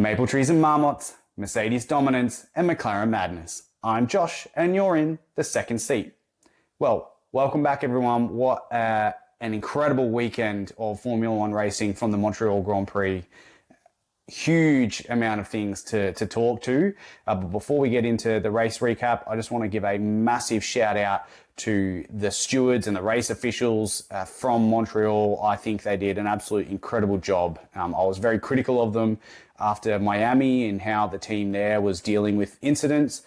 Maple trees and marmots, Mercedes dominance, and McLaren madness. I'm Josh, and you're in the second seat. Well, welcome back, everyone. What an incredible weekend of Formula One racing from the Montreal Grand Prix. Huge amount of things to talk to. But before we get into the race recap, I just want to give a massive shout out to the stewards and the race officials from Montreal. I think they did an absolute incredible job. I was very critical of them after Miami and how the team there was dealing with incidents.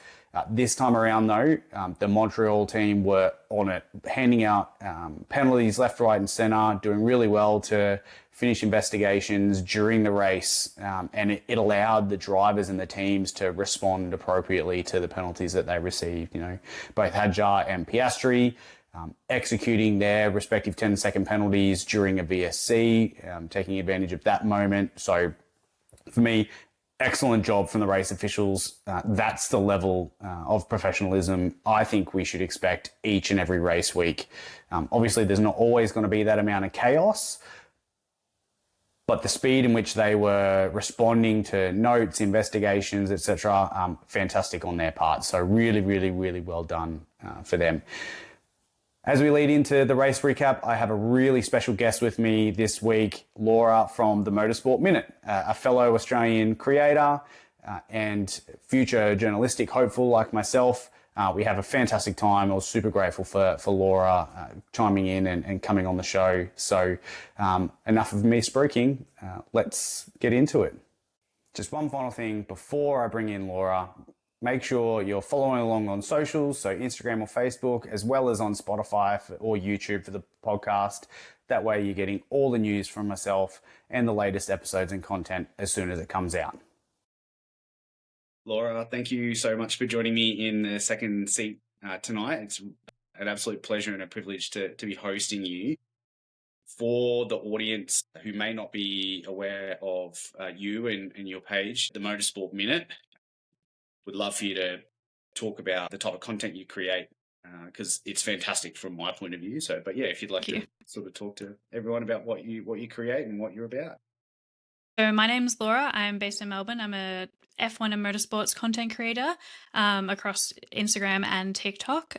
This time around, though, the Montreal team were on it, handing out penalties left, right, and centre, doing really well to finish investigations during the race, and it allowed the drivers and the teams to respond appropriately to the penalties that they received. You know, both Hadjar and Piastri executing their respective 10-second penalties during a VSC, taking advantage of that moment. So, for me, excellent job from the race officials. That's the level of professionalism I think we should expect each and every race week. Obviously, there's not always going to be that amount of chaos, but the speed in which they were responding to notes, investigations, etc., fantastic on their part. So really, really, really well done for them. As we lead into the race recap, I have a really special guest with me this week, Lawra from the Motorsport Minute, a fellow Australian creator and future journalistic hopeful like myself. We have a fantastic time. I was super grateful for Lawra chiming in and coming on the show. So enough of me speaking. Let's get into it. Just one final thing before I bring in Lawra. Make sure you're following along on socials, so Instagram or Facebook, as well as on Spotify or YouTube for the podcast. That way you're getting all the news from myself and the latest episodes and content as soon as it comes out. Lawra, thank you so much for joining me in the second seat tonight. It's an absolute pleasure and a privilege to be hosting you. For the audience who may not be aware of you and your page, the Motorsport Minute, would love for you to talk about the type of content you create because it's fantastic from my point of view. So, but yeah, if you'd like to sort of talk to everyone about what you create and what you're about. So my name's Lawra. I'm based in Melbourne. I'm a F1 and motorsports content creator across Instagram and TikTok.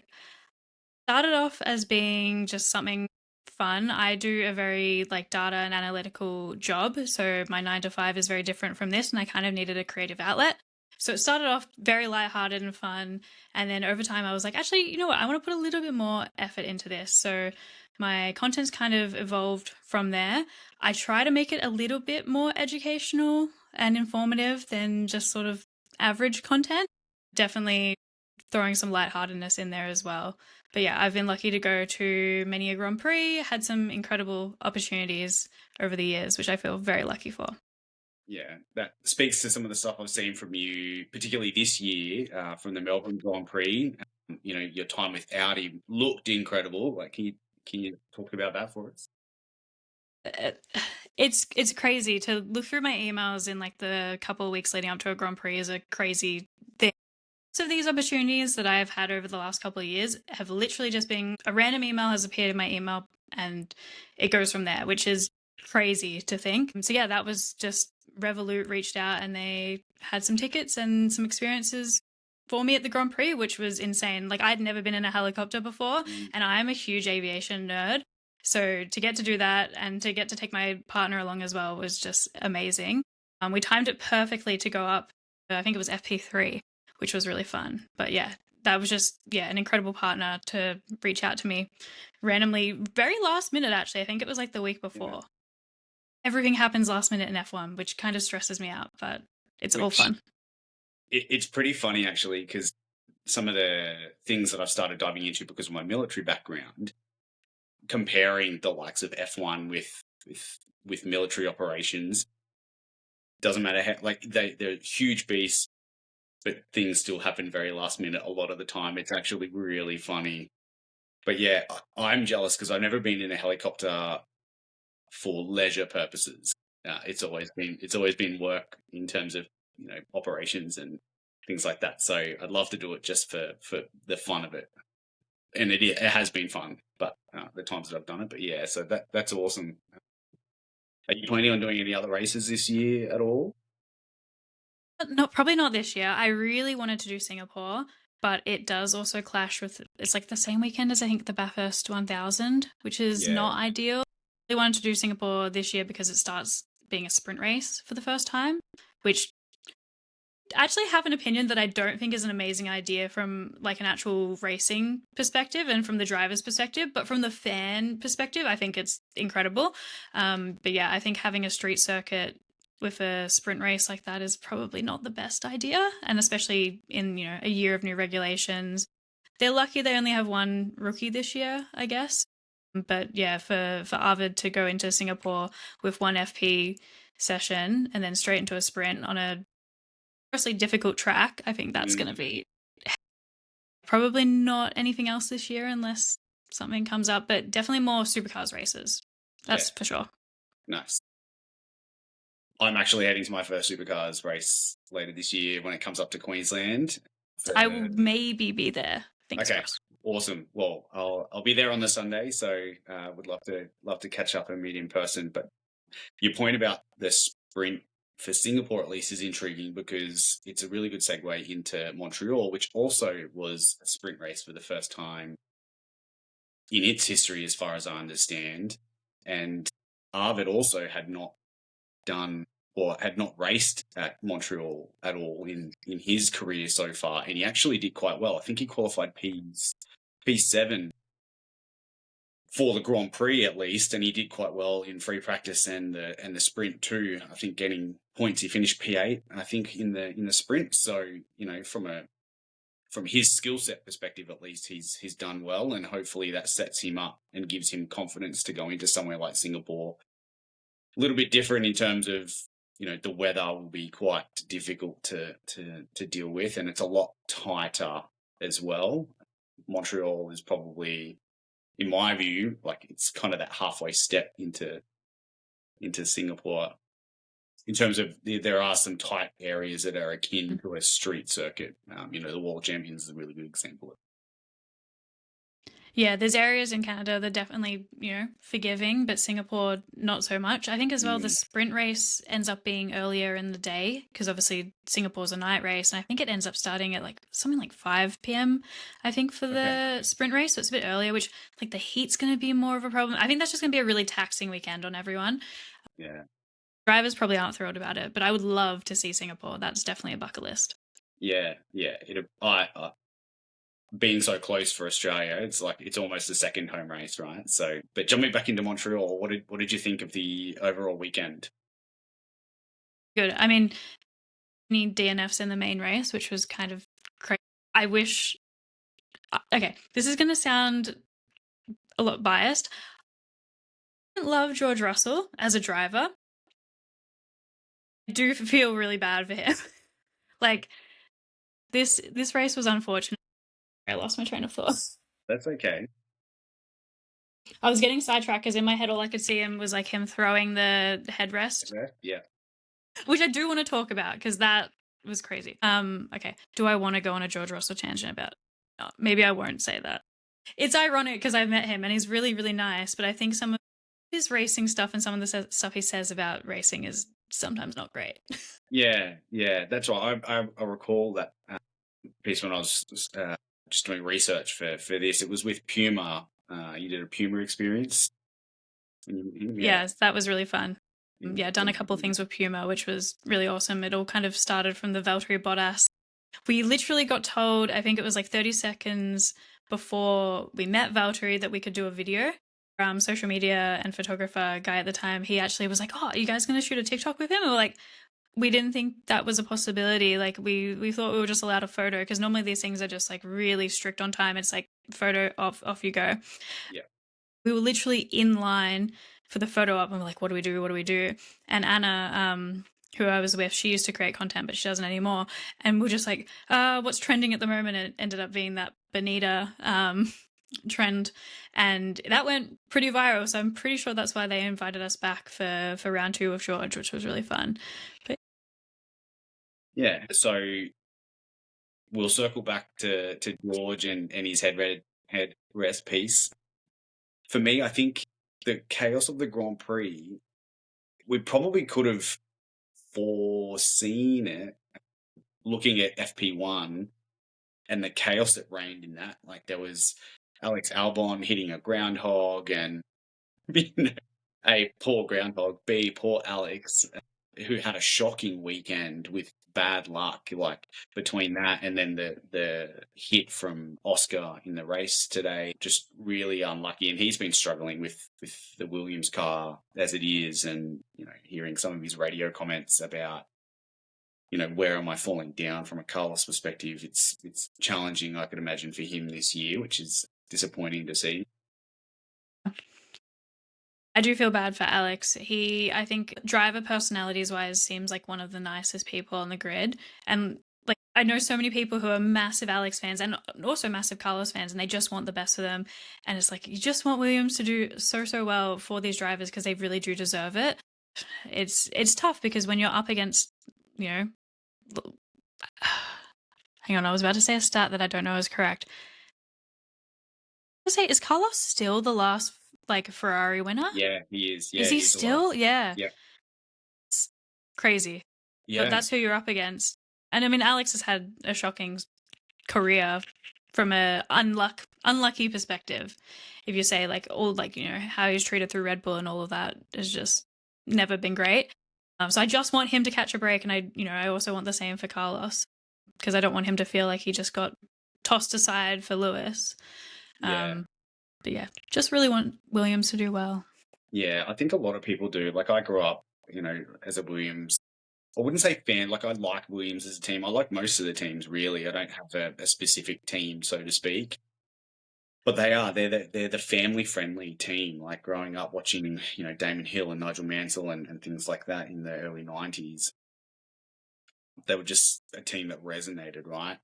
Started off as being just something fun. I do a very data and analytical job. So my 9 to 5 is very different from this, and I kind of needed a creative outlet. So it started off very lighthearted and fun. And then over time I was like, actually, you know what? I want to put a little bit more effort into this. So my content's kind of evolved from there. I try to make it a little bit more educational and informative than just sort of average content. Definitely throwing some lightheartedness in there as well. But yeah, I've been lucky to go to many a Grand Prix, had some incredible opportunities over the years, which I feel very lucky for. Yeah, that speaks to some of the stuff I've seen from you, particularly this year from the Melbourne Grand Prix. You know, your time with Audi looked incredible. Like, can you talk about that for us? It's crazy to look through my emails in the couple of weeks leading up to a Grand Prix is a crazy thing. So these opportunities that I have had over the last couple of years have literally just been a random email has appeared in my email and it goes from there, which is crazy to think. So yeah, that was just Revolut reached out and they had some tickets and some experiences for me at the Grand Prix, which was insane. I'd never been in a helicopter before and I'm a huge aviation nerd. So to get to do that and to get to take my partner along as well was just amazing. We timed it perfectly to go up, I think it was FP3, which was really fun. But yeah, that was just, an incredible partner to reach out to me randomly, very last minute actually. I think it was the week before. Yeah. Everything happens last minute in F1, which kind of stresses me out, but it's all fun. It's pretty funny, actually, because some of the things that I've started diving into because of my military background, comparing the likes of F1 with military operations, doesn't matter how, they're huge beasts, but things still happen very last minute a lot of the time. It's actually really funny. But yeah, I'm jealous because I've never been in a helicopter for leisure purposes. It's always been work in terms of operations and things like that. So I'd love to do it just for the fun of it, and it has been fun. But the times that I've done it, but yeah, so that's awesome. Are you planning on doing any other races this year at all? Probably not this year. I really wanted to do Singapore, but it does also clash with, it's like the same weekend as I think the Bathurst 1000, which is Yeah. not ideal. I wanted to do Singapore this year because it starts being a sprint race for the first time, which I actually have an opinion that I don't think is an amazing idea from like an actual racing perspective and from the driver's perspective, but from the fan perspective, I think it's incredible. But yeah, I think having a street circuit with a sprint race like that is probably not the best idea, and especially in a year of new regulations. They're lucky they only have one rookie this year, I guess. But yeah, for Arvid to go into Singapore with one FP session and then straight into a sprint on a firstly difficult track, I think that's going to be probably not anything else this year unless something comes up, but definitely more supercars races. That's for sure. Nice. I'm actually heading to my first supercars race later this year when it comes up to Queensland. I will maybe be there. Fingers crossed. Awesome. Well, I'll be there on the Sunday, so would love to catch up and meet in person. But your point about the sprint for Singapore, at least, is intriguing because it's a really good segue into Montreal, which also was a sprint race for the first time in its history, as far as I understand. And Arvid also had not done or had not raced at Montreal at all in his career so far, and he actually did quite well. I think he qualified P7 for the Grand Prix at least, and he did quite well in free practice and the sprint too. I think getting points, he finished P8, I think, in the sprint. So from his skill set perspective, at least, he's done well, and hopefully that sets him up and gives him confidence to go into somewhere like Singapore. A little bit different in terms of the weather will be quite difficult to deal with, and it's a lot tighter as well. Montreal is probably, in my view, like it's kind of that halfway step into Singapore in terms of there are some tight areas that are akin to a street circuit. The World Champions is a really good example of it. Yeah, there's areas in Canada that definitely, forgiving, but Singapore, not so much. I think as well, the sprint race ends up being earlier in the day because obviously Singapore's a night race. And I think it ends up starting at like something like 5 p.m., I think, for the sprint race. So it's a bit earlier, which like the heat's going to be more of a problem. I think that's just going to be a really taxing weekend on everyone. Yeah. Drivers probably aren't thrilled about it, but I would love to see Singapore. That's definitely a bucket list. Yeah. Being so close for Australia, it's like it's almost a second home race, right? So, but jumping back into Montreal, what did you think of the overall weekend? Good. I mean, need DNFs in the main race, which was kind of crazy. I wish. Okay, this is going to sound a lot biased. I didn't love George Russell as a driver. I do feel really bad for him. Like this race was unfortunate. I lost my train of thought. That's okay. I was getting sidetracked because in my head all I could see him was like him throwing the headrest. Yeah. Which I do want to talk about because that was crazy. Okay. Do I want to go on a George Russell tangent about? No, maybe I won't say that. It's ironic because I've met him and he's really, really nice, but I think some of his racing stuff and some of the stuff he says about racing is sometimes not great. Yeah, that's right. I recall that piece when I was just doing research for this. It was with Puma. You did a Puma experience. Yes, that was really fun. Yeah, done a couple of things with Puma, which was really awesome. It all kind of started from the Valtteri Bottas. We literally got told, I think it was like 30 seconds before we met Valtteri, that we could do a video. Social media and photographer guy at the time, he actually was like, "Oh, are you guys going to shoot a TikTok with him?" And we're like, we didn't think that was a possibility. Like we thought we were just allowed a photo because normally these things are just like really strict on time. It's like photo off you go. Yeah. We were literally in line for the photo op and we're like, what do we do? What do we do? And Anna, who I was with, she used to create content, but she doesn't anymore. And we're just like, what's trending at the moment? And it ended up being that Bonita trend. And that went pretty viral. So I'm pretty sure that's why they invited us back for round 2 of George, which was really fun. But yeah, so we'll circle back to George and his headrest piece. For me, I think the chaos of the Grand Prix, we probably could have foreseen it looking at FP1 and the chaos that reigned in that, like there was Alex Albon hitting a groundhog and A, poor groundhog, B, poor Alex, who had a shocking weekend with bad luck, like between that and then the hit from Oscar in the race today, just really unlucky. And he's been struggling with the Williams car as it is, and hearing some of his radio comments about where am I falling down from a Carlos perspective. It's challenging, I could imagine, for him this year, which is disappointing to see. I do feel bad for Alex. He, I think, driver personalities wise, seems like one of the nicest people on the grid. And like, I know so many people who are massive Alex fans and also massive Carlos fans, and they just want the best for them. And it's like, you just want Williams to do so well for these drivers because they really do deserve it. It's tough because when you're up against, hang on, I was about to say a stat that I don't know is correct. I was say, is Carlos still the last Ferrari winner? Yeah, he is. Yeah, is he still? Yeah. Yeah. It's crazy. Yeah. But that's who you're up against. And I mean, Alex has had a shocking career from a unlucky perspective. If you say how he's treated through Red Bull and all of that has just never been great. So I just want him to catch a break, and I also want the same for Carlos because I don't want him to feel like he just got tossed aside for Lewis. Yeah. But yeah, just really want Williams to do well. Yeah, I think a lot of people do. Like I grew up, as a Williams, I wouldn't say fan, like I like Williams as a team. I like most of the teams, really. I don't have a specific team, so to speak. But they're the family-friendly team, like growing up watching, Damon Hill and Nigel Mansell and things like that in the early 90s. They were just a team that resonated, right?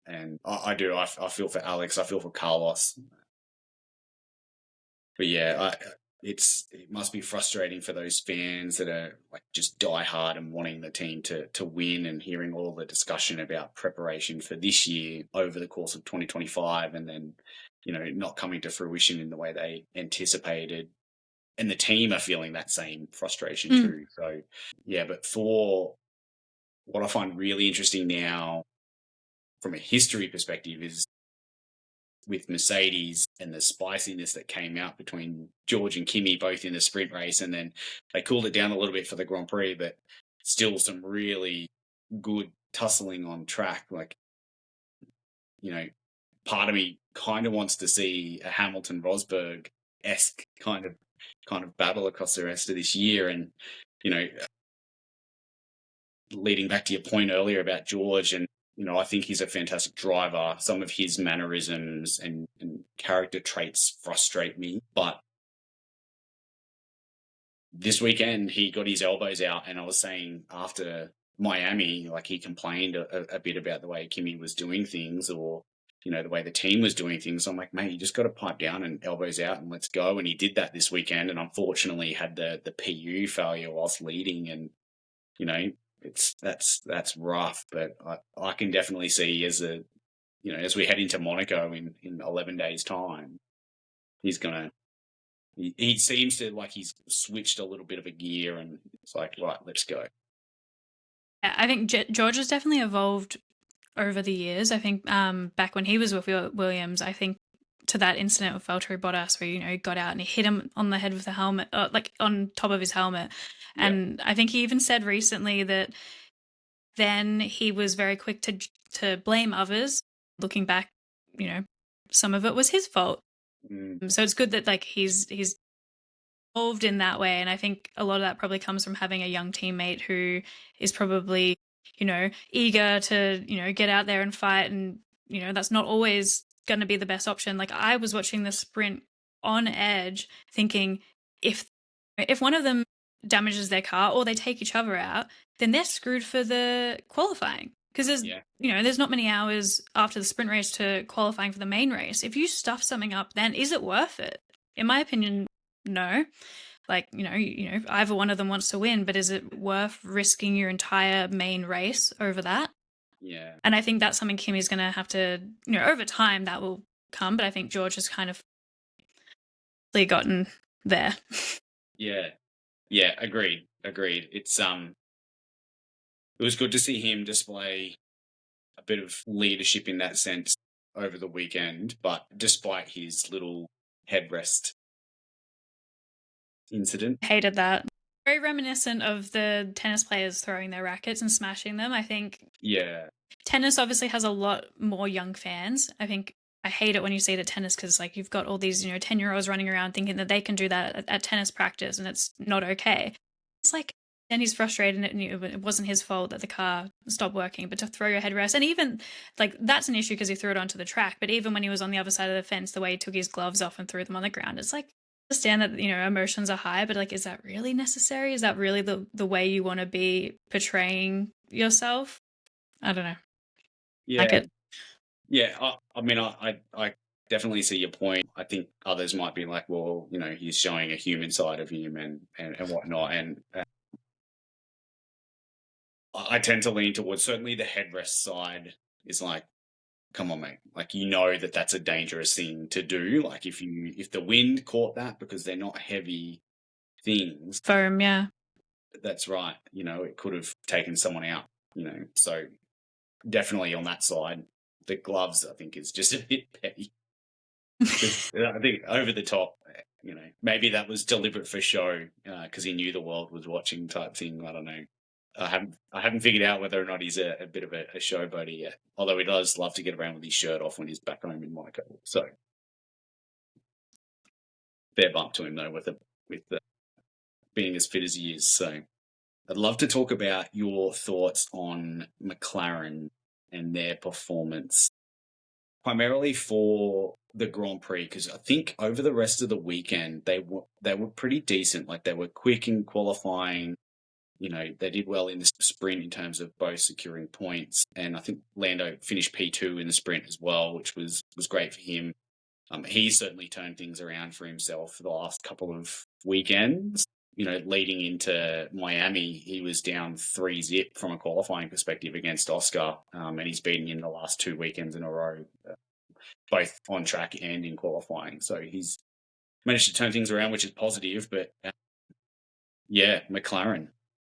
And I do. I feel for Alex. I feel for Carlos. But yeah, it must be frustrating for those fans that are like just diehard and wanting the team to win, and hearing all the discussion about preparation for this year over the course of 2025, and then not coming to fruition in the way they anticipated. And the team are feeling that same frustration too. So yeah, but for what I find really interesting now from a history perspective is with Mercedes and the spiciness that came out between George and Kimi, both in the sprint race, and then they cooled it down a little bit for the Grand Prix, but still some really good tussling on track. Like, part of me kind of wants to see a Hamilton-Rosberg-esque kind of battle across the rest of this year. And, leading back to your point earlier about George, and I think he's a fantastic driver. Some of his mannerisms and character traits frustrate me, but this weekend he got his elbows out, and I was saying after Miami, like he complained a bit about the way Kimi was doing things, or the way the team was doing things. I'm like, mate, you just got to pipe down and elbows out and let's go. And he did that this weekend, and unfortunately had the PU failure whilst leading, and that's rough. But I can definitely see as we head into Monaco in 11 days' time, he's gonna. He seems to like he's switched a little bit of a gear, and it's like, right, let's go. Yeah, I think George has definitely evolved over the years. I think back when he was with Williams, I think to that incident with Valtteri Bottas where he got out and he hit him on the head with the helmet, like on top of his helmet. Yeah. And I think he even said recently that then he was very quick to blame others. Looking back, some of it was his fault. So it's good that he's involved in that way, and I think a lot of that probably comes from having a young teammate who is probably eager to get out there and fight, and that's not always going to be the best option. Like I was watching the sprint on edge thinking if one of them damages their car or they take each other out, then they're screwed for the qualifying. Because there's not many hours after the sprint race to qualifying for the main race. If you stuff something up, then is it worth it? In my opinion, no. Like, either one of them wants to win, but is it worth risking your entire main race over that? Yeah. And I think that's something Kimi's going to have to, over time that will come, but I think George has kind of gotten there. Yeah. Yeah, agreed. It's it was good to see him display a bit of leadership in that sense over the weekend, but despite his little headrest incident. Hated that. Very reminiscent of the tennis players throwing their rackets and smashing them. I think Yeah. tennis obviously has a lot more young fans. I think I hate it when you see it at tennis because like you've got all these 10-year-olds running around thinking that they can do that at tennis practice and it's not okay. It's like then he's frustrated and it wasn't his fault that the car stopped working, but to throw your headrest, and even like that's an issue because he threw it onto the track, but even when he was on the other side of the fence, the way he took his gloves off and threw them on the ground, it's like I understand that emotions are high, but like is that really necessary? Is that really the way you want to be portraying yourself? I don't know. Yeah. Like it. Yeah. I definitely see your point. I think others might be like, well, he's showing a human side of him and whatnot. And I tend to lean towards certainly the headrest side is like, come on, mate. Like, that that's a dangerous thing to do. Like if the wind caught that because they're not heavy things. Foam, yeah. That's right. It could have taken someone out, so definitely on that side. The gloves, I think, is just a bit petty. I think over the top, maybe that was deliberate for show because he knew the world was watching type thing. I don't know. I haven't figured out whether or not he's a bit of a showboater yet. Although he does love to get around with his shirt off when he's back home in Monaco. So fair bump to him though with being as fit as he is. So I'd love to talk about your thoughts on McLaren and their performance, primarily for the Grand Prix, because I think over the rest of the weekend they were pretty decent. Like they were quick in qualifying. They did well in the sprint in terms of both securing points, and I think Lando finished P2 in the sprint as well, which was great for him. He certainly turned things around for himself for the last couple of weekends. Leading into Miami, he was down 3-0 from a qualifying perspective against Oscar, and he's beaten him the last 2 weekends in a row, both on track and in qualifying. So he's managed to turn things around, which is positive. But yeah, McLaren,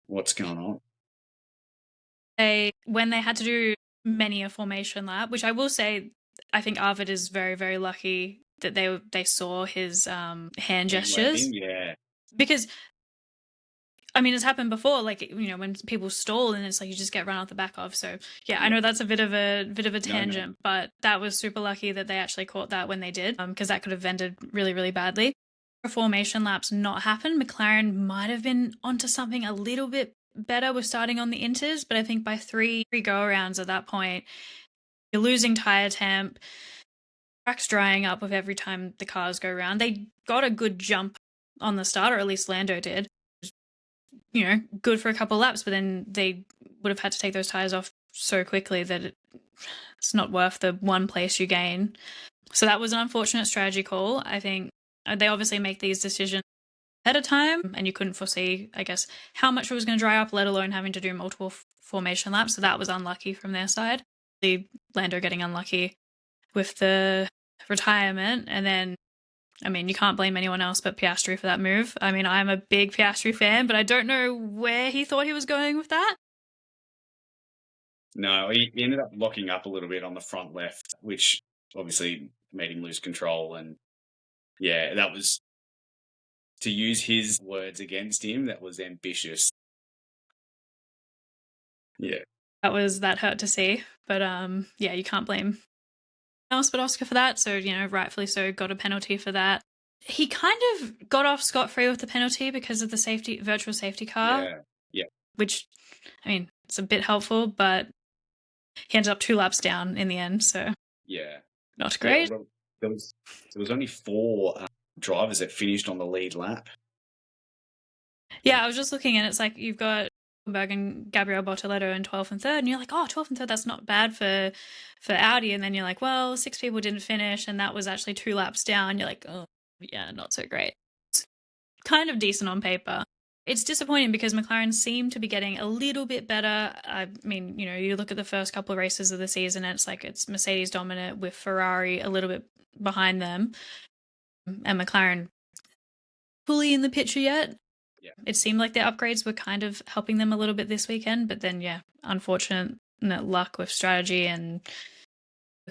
what's going on? When they had to do many a formation lap, which I will say, I think Arvid is very, very lucky that they saw his hand gestures. Yeah. Because I mean, it's happened before, like when people stall and it's like you just get run out the back of. So yeah, I know that's a bit of a tangent, but that was super lucky that they actually caught that when they did, because that could have ended really, really badly. Formation laps not happen. McLaren might have been onto something a little bit better with starting on the inters, but I think by three go arounds at that point, you're losing tire temp. Track's drying up with every time the cars go around. They got a good jump on the start, or at least Lando did. Good for a couple laps, but then they would have had to take those tires off so quickly that it's not worth the one place you gain. So that was an unfortunate strategy call. I think they obviously make these decisions ahead of time, and you couldn't foresee, I guess, how much it was going to dry up, let alone having to do multiple formation laps. So that was unlucky from their side. The Lando getting unlucky with the retirement, and then I mean, you can't blame anyone else but Piastri for that move. I mean, I'm a big Piastri fan, but I don't know where he thought he was going with that. No, he ended up locking up a little bit on the front left, which obviously made him lose control. And yeah, that was, to use his words against him, that was ambitious. Yeah. That hurt to see. But yeah, you can't blame else but Oscar for that. So, rightfully so, got a penalty for that. He kind of got off scot-free with the penalty because of the virtual safety car. Yeah. Which, I mean, it's a bit helpful, but he ended up 2 laps down in the end, so yeah, not great. Yeah, there was only 4 drivers that finished on the lead lap. Yeah, I was just looking, and it's like you've got Berg and Gabriel Bortoleto in 12th and 3rd, and you're like, 12th and 3rd, that's not bad for Audi. And then you're like, well, 6 people didn't finish, and that was actually 2 laps down. You're like, oh, yeah, not so great. It's kind of decent on paper. It's disappointing because McLaren seem to be getting a little bit better. I mean, you look at the first couple of races of the season, and it's Mercedes dominant with Ferrari a little bit behind them, and McLaren fully in the picture yet. It seemed like their upgrades were kind of helping them a little bit this weekend, but then, unfortunate luck with strategy and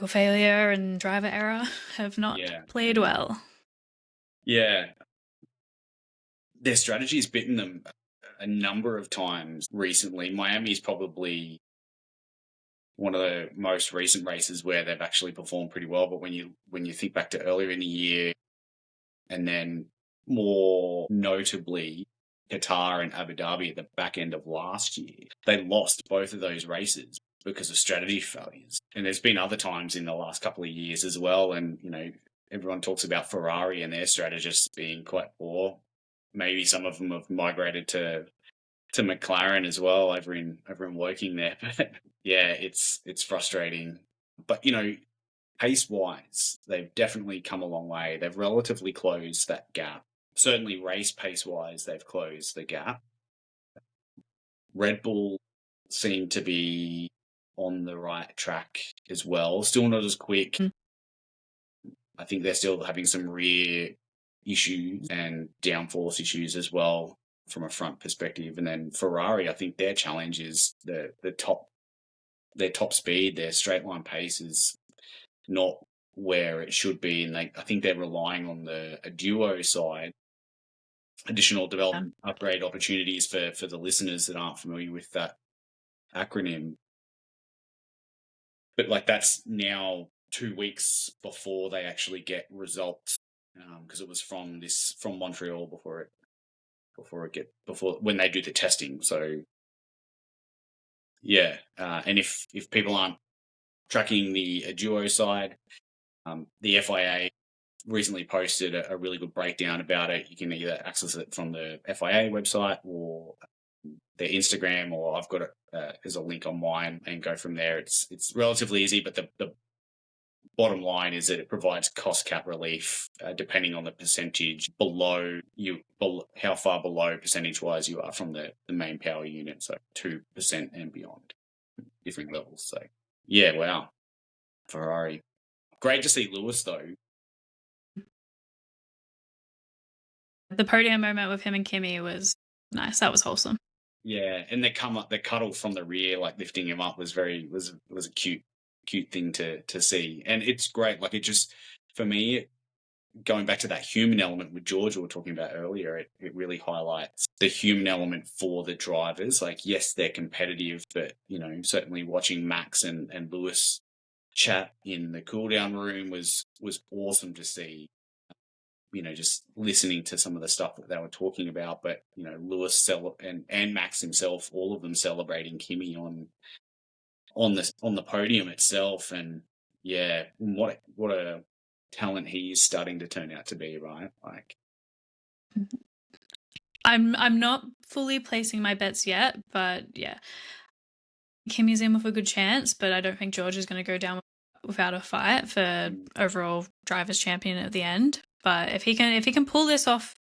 failure and driver error have not played well. Yeah. Their strategy's bitten them a number of times recently. Miami's probably one of the most recent races where they've actually performed pretty well. But when you think back to earlier in the year, and then more notably Qatar and Abu Dhabi at the back end of last year, they lost both of those races because of strategy failures. And there's been other times in the last couple of years as well. And, everyone talks about Ferrari and their strategists being quite poor. Maybe some of them have migrated to McLaren as well over in working there. But yeah, it's frustrating. But, pace-wise, they've definitely come a long way. They've relatively closed that gap. Certainly race pace-wise, they've closed the gap. Red Bull seem to be on the right track as well. Still not as quick. I think they're still having some rear issues and downforce issues as well from a front perspective. And then Ferrari, I think their challenge is their top speed, their straight line pace is not where it should be. And I think they're relying on a duo side. Additional development upgrade opportunities for the listeners that aren't familiar with that acronym. But that's now 2 weeks before they actually get results, because it was from Montreal before when they do the testing. So yeah, and if people aren't tracking the duo side, the FIA recently posted a really good breakdown about it. You can either access it from the FIA website or their Instagram, or I've got it as a link on mine, and go from there. It's relatively easy, but the bottom line is that it provides cost cap relief depending on the percentage how far below percentage-wise you are from the main power unit, so 2% and beyond, different levels. So yeah, wow, Ferrari. Great to see Lewis though. The podium moment with him and Kimi was nice. That was wholesome. Yeah, and the cuddle from the rear, like lifting him up, was a cute thing to see. And it's great. Like, it just, for me, going back to that human element with George we were talking about earlier, it really highlights the human element for the drivers. Like, yes, they're competitive, but, certainly watching Max and Lewis chat in the cool down room was awesome to see. Just listening to some of the stuff that they were talking about, but Lewis and Max himself, all of them celebrating Kimi on the podium itself. And yeah, what a talent he is starting to turn out to be, right? Like, I'm not fully placing my bets yet, but yeah, Kimi's in with a good chance, but I don't think George is going to go down without a fight for overall drivers' champion at the end. But if he can pull this off,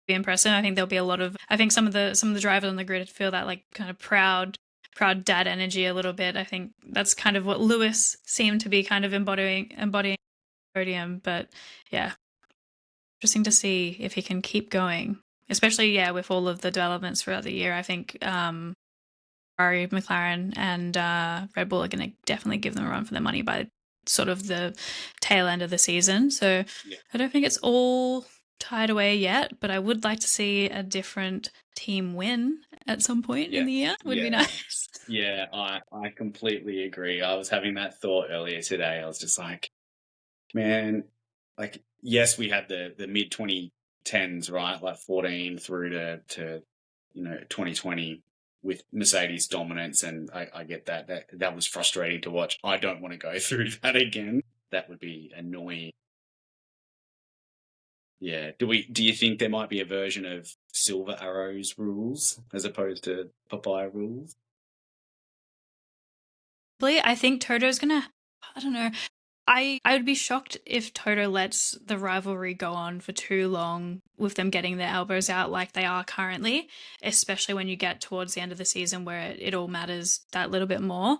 be impressive. I think there'll be a lot of. I think some of the drivers on the grid feel that like kind of proud dad energy a little bit. I think that's kind of what Lewis seemed to be kind of embodying the podium. But yeah, interesting to see if he can keep going, especially with all of the developments throughout the year. I think Ferrari, McLaren, and Red Bull are going to definitely give them a run for their money by sort of the tail end of the season. So I don't think it's all tied away yet, but I would like to see a different team win at some point in the year. Would be nice. Yeah, I completely agree. I was having that thought earlier today. I was just like, man, like, yes, we had the mid 2010s, right? Like 14 through to 2020 with Mercedes dominance, and I get that was frustrating to watch. I don't want to go through that again. That would be annoying. Yeah. Do you think there might be a version of Silver Arrow's rules as opposed to Papaya rules? I think Toto's gonna. I don't know. I would be shocked if Toto lets the rivalry go on for too long with them getting their elbows out like they are currently, especially when you get towards the end of the season where it all matters that little bit more.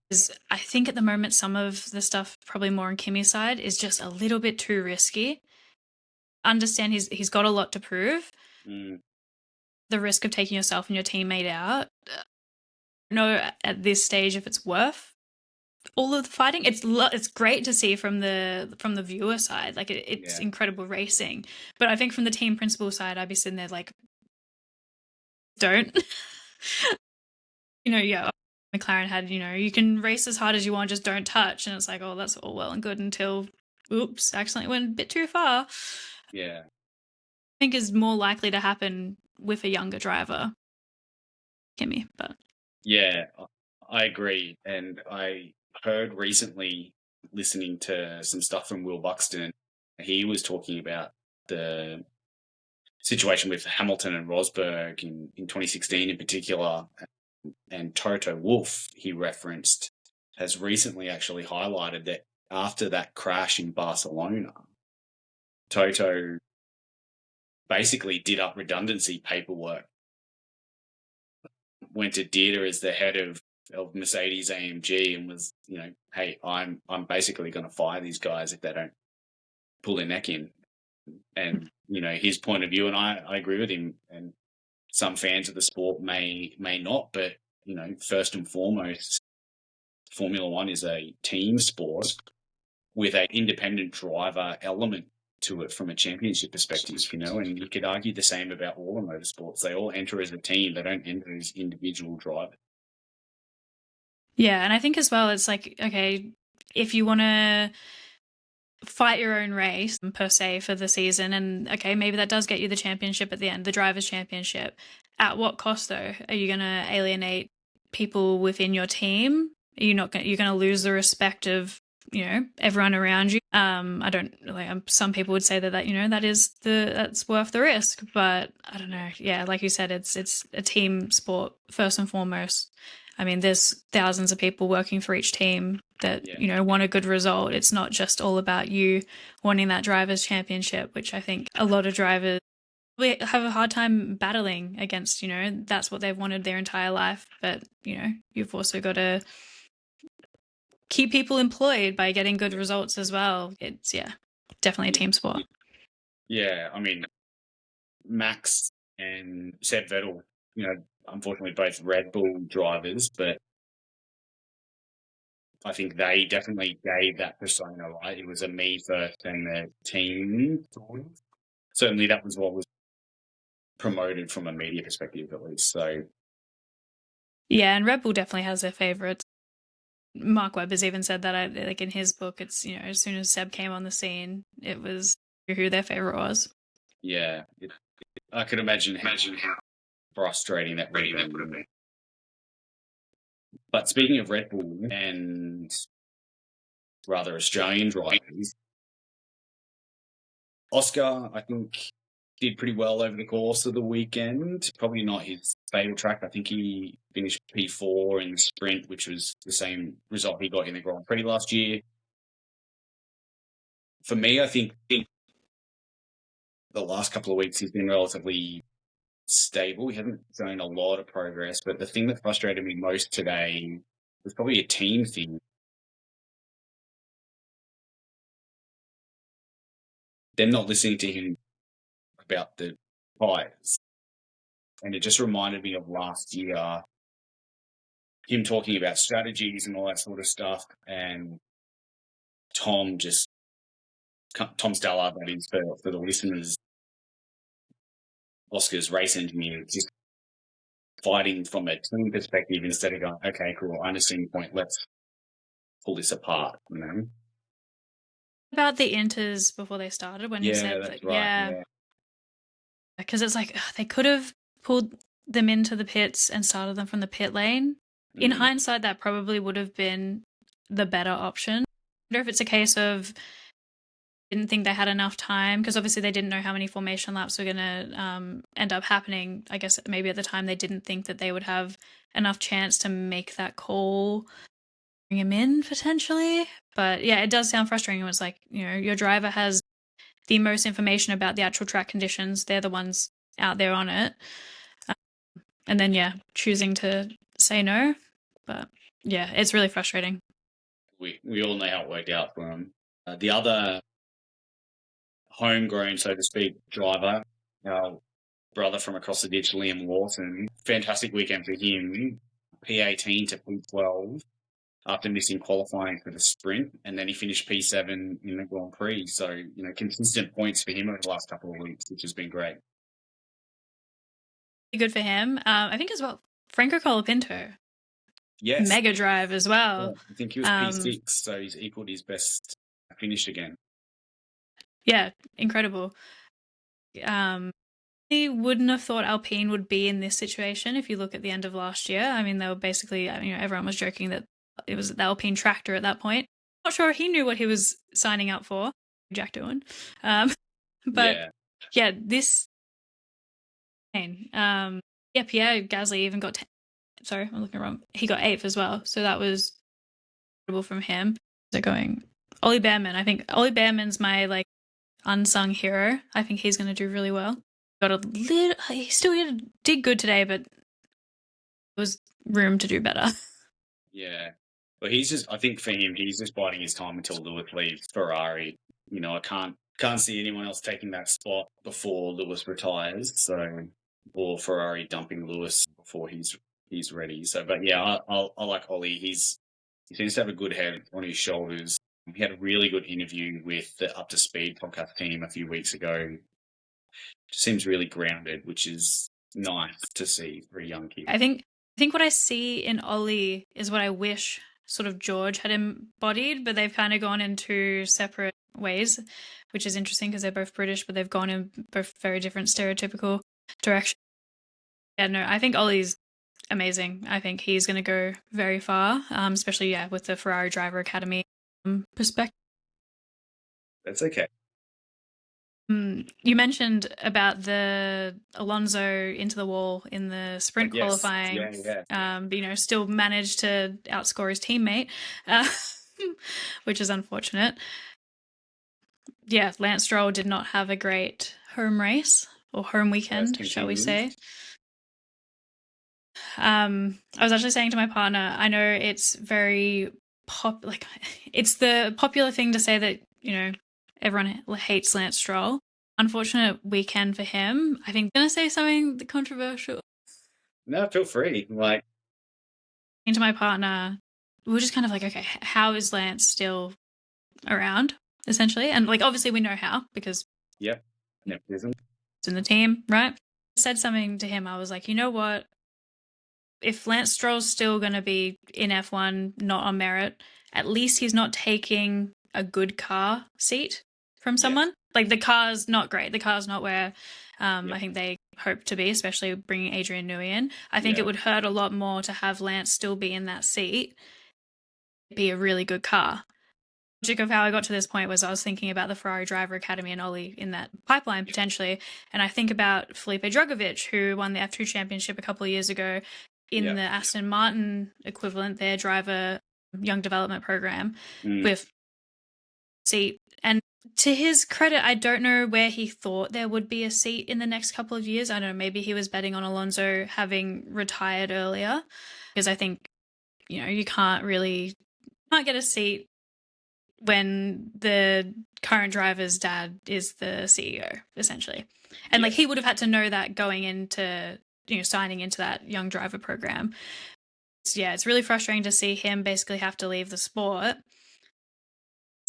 Because I think at the moment some of the stuff, probably more on Kimi's side, is just a little bit too risky. Understand he's got a lot to prove, The risk of taking yourself and your teammate out. I don't know at this stage if it's worth all of the fighting. It's great to see from the viewer side, like it's incredible racing. But I think from the team principal side, I'd be sitting there like, don't. McLaren had, you can race as hard as you want, just don't touch. And it's like, oh, that's all well and good until, oops, accidentally went a bit too far. Yeah. I think is more likely to happen with a younger driver, Kimi. But yeah, I agree. And I heard recently, listening to some stuff from Will Buxton, he was talking about the situation with Hamilton and Rosberg in 2016 in particular. And Toto Wolff, he referenced, has recently actually highlighted that after that crash in Barcelona, Toto basically did up redundancy paperwork, went to Dieter as the head of Mercedes AMG and was, hey, I'm basically going to fire these guys if they don't pull their neck in. And, his point of view, and I agree with him, and some fans of the sport may not, but, first and foremost, Formula One is a team sport with an independent driver element to it from a championship perspective, and you could argue the same about all the motorsports. They all enter as a team. They don't enter as individual drivers. Yeah, and I think as well, it's like, okay, if you want to fight your own race per se for the season, and okay, maybe that does get you the championship at the end, the drivers' championship. At what cost, though? Are you going to alienate people within your team? You're going to lose the respect of everyone around you. I don't like. Some people would say that that's worth the risk, but I don't know. Yeah, like you said, it's a team sport first and foremost. I mean, there's thousands of people working for each team that want a good result. It's not just all about you wanting that drivers' championship, which I think a lot of drivers have a hard time battling against. That's what they've wanted their entire life, but you've also got to keep people employed by getting good results as well. It's definitely a team sport. Yeah, I mean, Max and Seb Vettel, unfortunately both Red Bull drivers, but I think they definitely gave that persona, right? It was a me first and the team. Certainly that was what was promoted from a media perspective, at least. So yeah, and Red Bull definitely has their favourites. Mark Webber's even said that, like in his book, it's, as soon as Seb came on the scene, it was who their favourite was. Yeah. I could imagine how frustrating that would have been. But speaking of Red Bull and rather Australian drivers, Oscar, I think, did pretty well over the course of the weekend. Probably not his fatal track. I think he finished P4 in the sprint, which was the same result he got in the Grand Prix last year. For me, I think the last couple of weeks he's been relatively stable. He hasn't shown a lot of progress, but the thing that frustrated me most today was probably a team thing. Them not listening to him about the tyres. And it just reminded me of last year, him talking about strategies and all that sort of stuff. And Tom Stallard, that is, for the listeners, Oscar's race engineer, just fighting from a team perspective instead of going, okay, cool, I understand your point, let's pull this apart, About the inters before they started, when he said that's that, right, because it's like they could have pulled them into the pits and started them from the pit lane. In hindsight, that probably would have been the better option. I wonder if it's a case of didn't think they had enough time, because obviously they didn't know how many formation laps were going to end up happening. I guess maybe at the time they didn't think that they would have enough chance to make that call, bring him in potentially. But yeah, it does sound frustrating. It was like, your driver has the most information about the actual track conditions. They're the ones out there on it. And then, choosing to say no. But yeah, it's really frustrating. We all know how it worked out for him. The other homegrown, so to speak, driver, brother from across the ditch, Liam Lawson. Fantastic weekend for him. P18 to P12 after missing qualifying for the sprint, and then he finished P7 in the Grand Prix. So, consistent points for him over the last couple of weeks, which has been great. Good for him. I think as well, Franco Colapinto. Yes. Mega drive as well. Yeah, I think he was P6, so he's equaled his best finish again. Yeah, incredible. I wouldn't have thought Alpine would be in this situation if you look at the end of last year. I mean, they were basically, everyone was joking that it was the Alpine tractor at that point. Not sure he knew what he was signing up for, Jack Doohan. But yeah, this. Pierre Gasly even got. Sorry, I'm looking wrong. He got 8th as well, so that was incredible from him. They're going Ollie Behrman. I think Ollie Behrman's my unsung hero. I think he's going to do really well. Got a little. He still did good today, but there was room to do better. Yeah. Well, I think for him, he's just biding his time until Lewis leaves Ferrari. I can't see anyone else taking that spot before Lewis retires. Or Ferrari dumping Lewis before he's ready. So, but yeah, I like Ollie. He seems to have a good head on his shoulders. He had a really good interview with the Up to Speed podcast team a few weeks ago. Seems really grounded, which is nice to see for a young kid. I think what I see in Ollie is what I wish sort of George had embodied, but they've kind of gone in two separate ways, which is interesting because they're both British, but they've gone in both very different stereotypical directions. Yeah, no, I think Ollie's amazing. I think he's going to go very far, especially, with the Ferrari Driver Academy perspective. That's okay. You mentioned about the Alonso into the wall in the sprint qualifying. Yeah. But, still managed to outscore his teammate, which is unfortunate. Yeah, Lance Stroll did not have a great home race or home weekend, shall we say. I was actually saying to my partner, I know it's very it's the popular thing to say that, everyone hates Lance Stroll. Unfortunate weekend for him. I think I'm going to say something controversial. No, feel free. To my partner, we were just kind of like, okay, how is Lance still around, essentially? And obviously we know how because nepotism. It's in the team, right? I said something to him. I was like, you know what? If Lance Stroll's still going to be in F1, not on merit, at least he's not taking a good car seat from someone. The car's not great. The car's not where I think they hope to be, especially bringing Adrian Newey in. I think it would hurt a lot more to have Lance still be in that seat, be a really good car. The logic of how I got to this point was I was thinking about the Ferrari Driver Academy and Ollie in that pipeline potentially. And I think about Felipe Drugovich, who won the F2 championship a couple of years ago in the Aston Martin equivalent, their driver young development program with seat. And to his credit, I don't know where he thought there would be a seat in the next couple of years. I don't know, maybe he was betting on Alonso having retired earlier, because I think, you can't get a seat when the current driver's dad is the CEO, essentially. And he would have had to know that going into, signing into that young driver program. It's really frustrating to see him basically have to leave the sport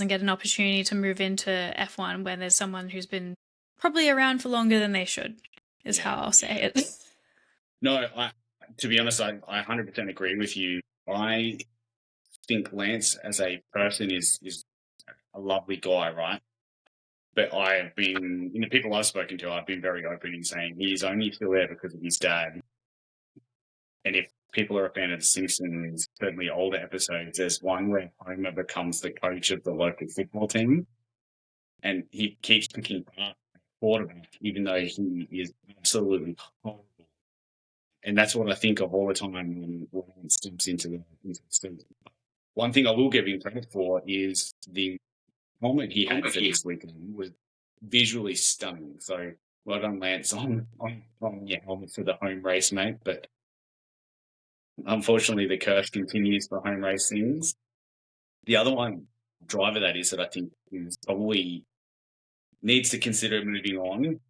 and get an opportunity to move into F1 when there's someone who's been probably around for longer than they should, is how I'll say it. No, to be honest, I 100% agree with you. I think Lance as a person is a lovely guy, right? But I have been, people I've spoken to, I've been very open in saying he's only still there because of his dad. And if people are a fan of The Simpsons, certainly older episodes, there's one where Homer becomes the coach of the local football team, and he keeps picking part quarterback, even though he is absolutely horrible. And that's what I think of all the time when Lance steps into the season. One thing I will give him credit for is the helmet he had for this weekend was visually stunning. So well done, Lance, on your helmet for the home race, mate. But unfortunately, the curse continues for home race things. The other driver that I think is probably needs to consider moving on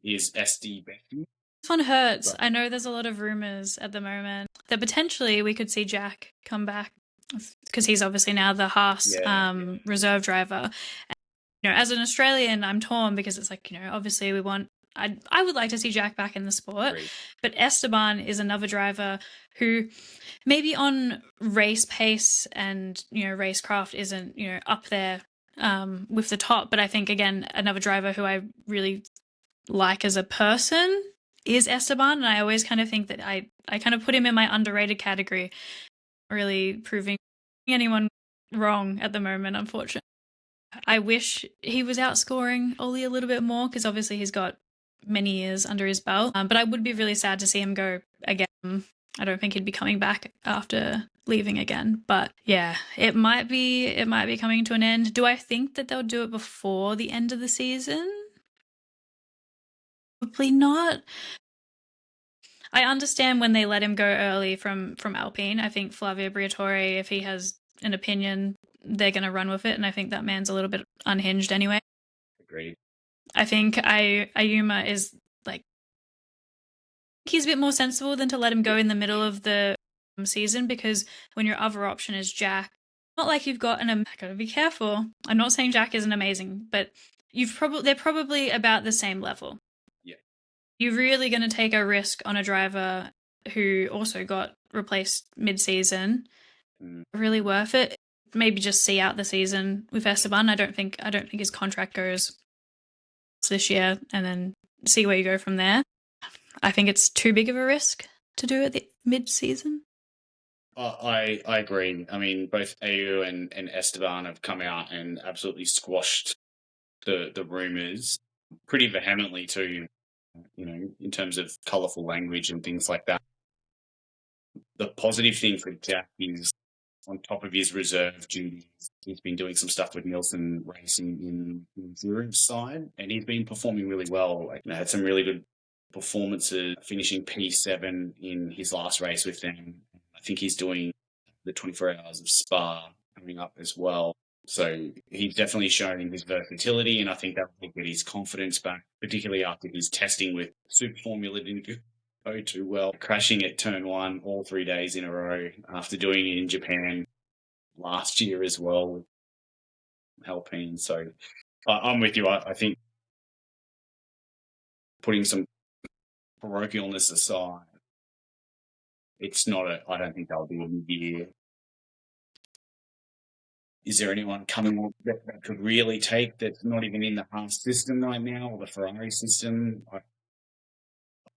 is SD Becky. This one hurts. Right. I know there's a lot of rumors at the moment that potentially we could see Jack come back because he's obviously now the Haas reserve driver. And, as an Australian, I'm torn because it's like, obviously I would like to see Jack back in the sport. Great. But Esteban is another driver who maybe on race pace and, racecraft isn't, up there with the top. But I think, again, another driver who I really like as a person is Esteban. And I always kind of think that I kind of put him in my underrated category, really proving anyone wrong at the moment, unfortunately. I wish he was outscoring Ollie a little bit more because obviously he's got many years under his belt. But I would be really sad to see him go again. I don't think he'd be coming back after leaving again. But yeah, it might be coming to an end. Do I think that they'll do it before the end of the season? Probably not. I understand when they let him go early from Alpine. I think Flavio Briatore, if he has an opinion, they're going to run with it. And I think that man's a little bit unhinged anyway. Agreed. I think Ayuma is he's a bit more sensible than to let him go in the middle of the season, because when your other option is Jack, not like you've got I gotta be careful. I'm not saying Jack isn't amazing, but they're probably about the same level. Yeah. You're really going to take a risk on a driver who also got replaced mid-season. Really worth it? Maybe just see out the season with Esteban. I don't think his contract goes this year, and then see where you go from there. I think it's too big of a risk to do at the mid-season. I agree. I mean, both AU and Esteban have come out and absolutely squashed the rumours pretty vehemently too, in terms of colourful language and things like that. The positive thing for Jack is, on top of his reserve duties, he's been doing some stuff with Nielsen Racing in the Zurich side, and he's been performing really well. Had some really good performances, finishing P7 in his last race with them. I think he's doing the 24 Hours of Spa coming up as well. So he's definitely showing his versatility, and I think that will get his confidence back, particularly after his testing with Super Formula didn't go too well. Crashing at turn 1 all 3 days in a row after doing it in Japan last year as well with Alpine. So I'm with you. I think putting some parochialness aside, I don't think that'll be a year. Is there anyone coming on that could really take that's not even in the Haas system right now, or the Ferrari system?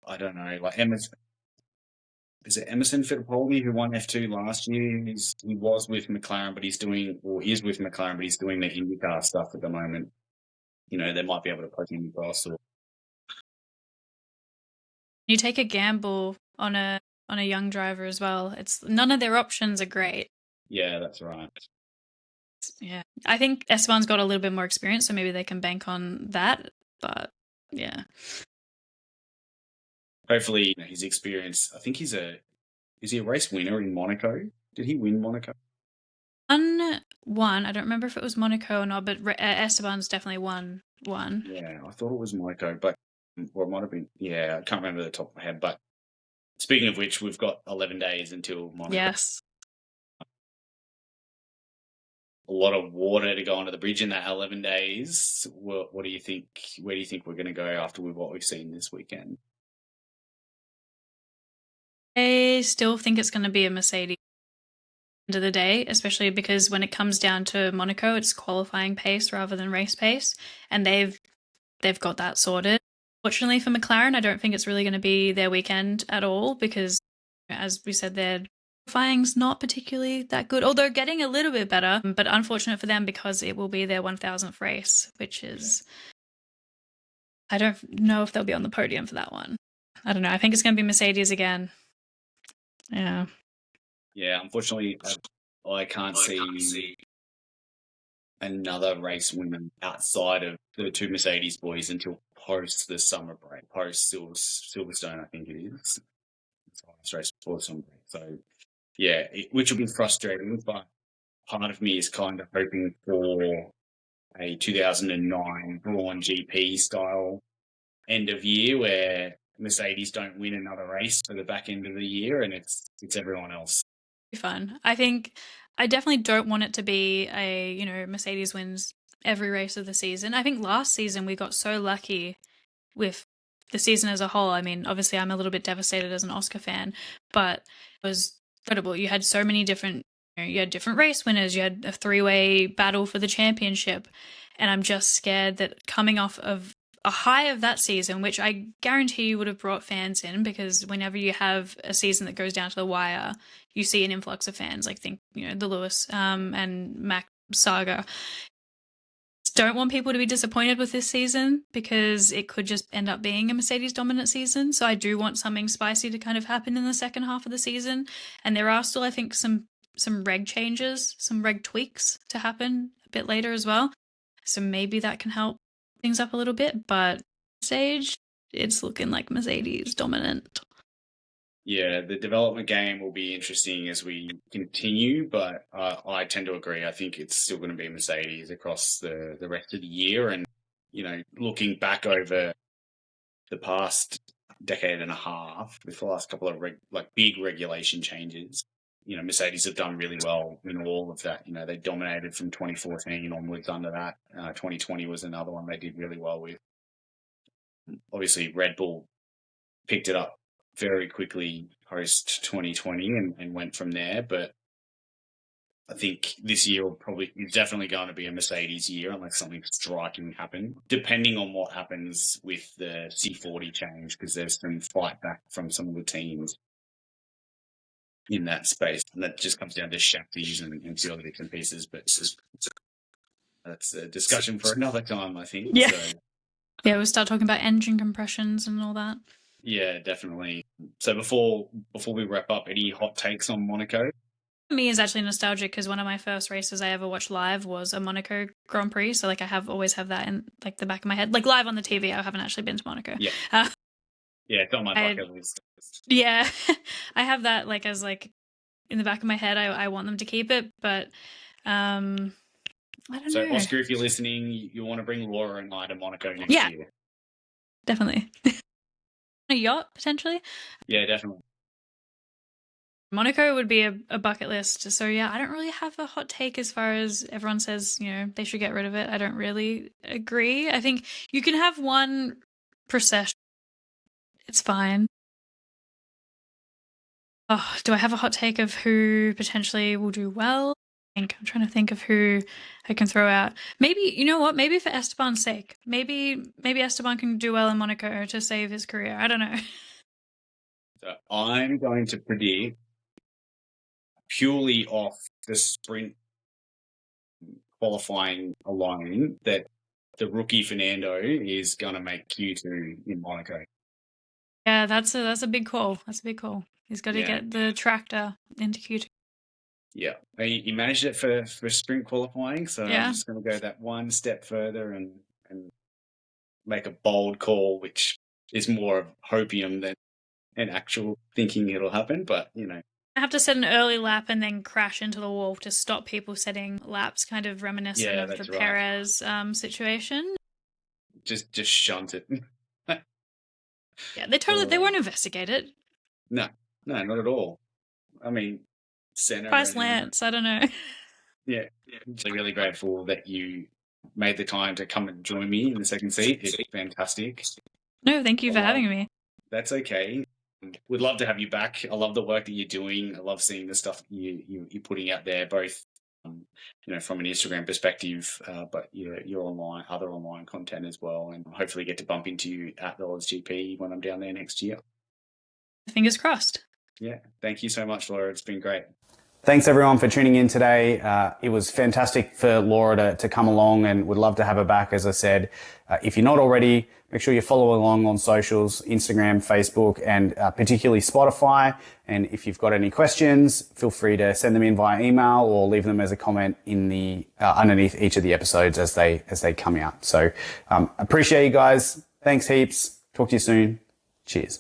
I don't know. Like is it Emerson Fittipaldi who won F2 last year? He was with McLaren, but is with McLaren, but he's doing the IndyCar stuff at the moment. They might be able to poke him across. You take a gamble on a young driver as well. It's none of their options are great. Yeah, that's right. Yeah, I think Esteban's got a little bit more experience, so maybe they can bank on that. But yeah, hopefully his experience. I think is he a race winner in Monaco? Did he win Monaco? One. I don't remember if it was Monaco or not, but Esteban's definitely won one. Yeah, I thought it was Monaco, or it might have been. Yeah, I can't remember the top of my head. But speaking of which, we've got 11 days until Monaco. Yes. A lot of water to go under the bridge in that 11 days. What do you think? Where do you think we're going to go after what we've seen this weekend? I still think it's going to be a Mercedes end of the day, especially because when it comes down to Monaco, it's qualifying pace rather than race pace, and they've got that sorted. Fortunately for McLaren, I don't think it's really going to be their weekend at all because, as we said, their qualifying's not particularly that good, although getting a little bit better, but unfortunate for them because it will be their 1000th race, which is, I don't know if they'll be on the podium for that one. I don't know. I think it's going to be Mercedes again. Yeah. Yeah, unfortunately, I can't see another race winner outside of the two Mercedes boys until post the summer break, post Silverstone, I think it is. It's the last race before the summer break. So, yeah, which will be frustrating, but part of me is kind of hoping for a 2009 Braun GP style end of year where Mercedes don't win another race for the back end of the year, and it's everyone else. Fun. I think I definitely don't want it to be Mercedes wins every race of the season. I think last season we got so lucky with the season as a whole. I mean, obviously I'm a little bit devastated as an Oscar fan, but it was incredible. You had so many different, you had different race winners. You had a 3-way battle for the championship. And I'm just scared that coming off of a high of that season, which I guarantee you would have brought fans in, because whenever you have a season that goes down to the wire, you see an influx of fans. Like think, the Lewis and Mac saga. Don't want people to be disappointed with this season, because it could just end up being a Mercedes dominant season. So I do want something spicy to kind of happen in the second half of the season. And there are still, I think, some reg changes, some reg tweaks to happen a bit later as well. So maybe that can help things up a little bit, but at this stage, it's looking like Mercedes dominant. Yeah, the development game will be interesting as we continue, but I tend to agree. I think it's still going to be Mercedes across the rest of the year. And, looking back over the past decade and a half, with the last couple of big regulation changes, Mercedes have done really well in all of that. They dominated from 2014 onwards under that. 2020 was another one they did really well with. Obviously, Red Bull picked it up very quickly post 2020 and went from there. But I think this year is definitely going to be a Mercedes year unless something striking happens, depending on what happens with the C40 change, because there's some fight back from some of the teams in that space. And that just comes down to chassis and a few other bits and pieces. But that's a discussion for another time, I think. Yeah. So, yeah, we'll start talking about engine compressions and all that. Yeah, definitely. So before we wrap up, any hot takes on Monaco? For me, is actually nostalgic, because one of my first races I ever watched live was a Monaco Grand Prix. So like I always have that in like the back of my head, like live on the TV. I haven't actually been to Monaco. Yeah, yeah, it's on my bucket list. Yeah, I have that like as like in the back of my head. I want them to keep it, but I don't know. So Oscar, if you're listening, you want to bring Lawra and I to Monaco next year? Definitely. A yacht potentially. Yeah, definitely. Monaco would be a bucket list. So yeah, I don't really have a hot take as far as everyone says, they should get rid of it. I don't really agree. I think you can have one procession. It's fine. Oh, do I have a hot take of who potentially will do well? I'm trying to think of who I can throw out. Maybe, you know what? Maybe for Esteban's sake. Maybe Esteban can do well in Monaco to save his career. I don't know. So I'm going to predict, purely off the sprint qualifying alone, that the rookie Fernando is going to make Q2 in Monaco. Yeah, that's a big call. That's a big call. He's got to get the tractor into Q2. Yeah, he managed it for sprint qualifying, so I'm just going to go that one step further and make a bold call, which is more of hopium than an actual thinking it'll happen, but, I have to set an early lap and then crash into the wall to stop people setting laps, kind of reminiscent of the Perez situation. Just shunt it. Yeah, they won't investigate it. No, not at all. I mean, Price Lance, I don't know. Yeah, I'm really grateful that you made the time to come and join me in the second seat. It's fantastic. No, thank you for having me. That's okay. We'd love to have you back. I love the work that you're doing. I love seeing the stuff you're putting out there, both from an Instagram perspective, but your other online content as well, and hopefully get to bump into you at the Odds GP when I'm down there next year. Fingers crossed. Yeah, thank you so much, Lawra. It's been great. Thanks everyone for tuning in today. It was fantastic for Lawra to come along, and would love to have her back. As I said, if you're not already, make sure you follow along on socials, Instagram, Facebook, and particularly Spotify. And if you've got any questions, feel free to send them in via email or leave them as a comment in the underneath each of the episodes as they come out. So appreciate you guys. Thanks heaps. Talk to you soon. Cheers.